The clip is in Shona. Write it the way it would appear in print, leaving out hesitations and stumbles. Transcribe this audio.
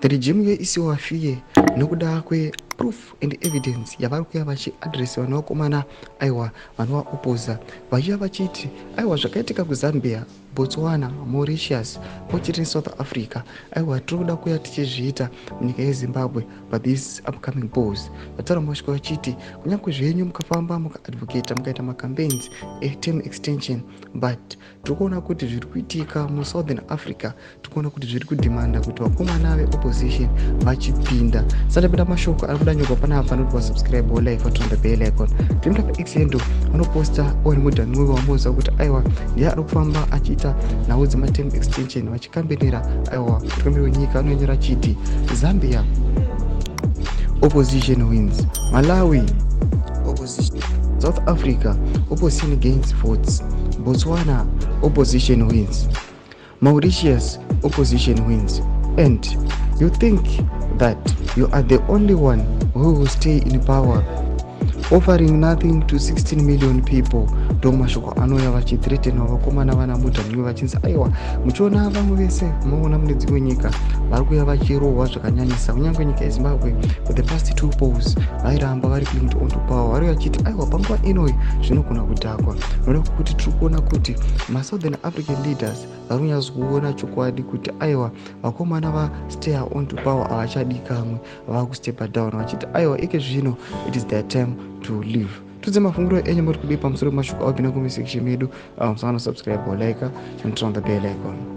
the regime isiwafiye nokuda proof and evidence yavari kuya vachiadresi vanovakomana aiwa vanovaopoza vachiva vachiti aiwa zvakaitika kuZambia, Botswana, Mauritius pochiti South Africa aiwa tiri kuda kuya tichizviita munyika yeZimbabwe but these upcoming polls vataura masvika vachiti kunyange zvenyu mukafamba mukaadvocata mukaita macampaigns term extension but tiri kuona kuti zviri kuitika muSouthern Africa, tiri kuona kuti zviri kudhimanda kuti vakomana veopposition vachipinda. Sandapinda mashoko ari kuda nyorwa panapa anoti wasubscribe like waturn the bell icon. Tirimda paexendo vanoposta ori mudhani wewe wamoza kuti aiwa ndiye ari kufamba achiita nhau dzematerm extension vachikambenera aiwa mutungamiri wenyika anonyora chiti Zambia opposition wins, Malawi opposition, South Africa opposition gains votes, Botswana opposition wins, Mauritius opposition wins. And you think that you are the only one who will stay in power, offering nothing to 16 million people. Mashoko anoya vachithreatena vakomana vana mudhani vachinzi aiwa muchiona vamwe vese muona mune dzimwe nyika vari kuya vachirohwa zvakanyanyisa. Kunyange nyika yeZimbabwe for the past 2 polls vairamba vari linked onto power, vari vachiti aiwa panguva inoi zvinogona kudhakwa. Noda kuti tiri kuona kuti maSouthern African leaders vari kunyatsokuona chokwadi kuti aiwa vakomana vastay onto power havachadi kamwe, vava kustepa down vachiti aiwa ike zvino it is their time to leave. Tudze mafunguro enyu muri kudipa pamusoro pemashoko aubvina kumisection medu. Musana subscribe or like and turn on the bell icon.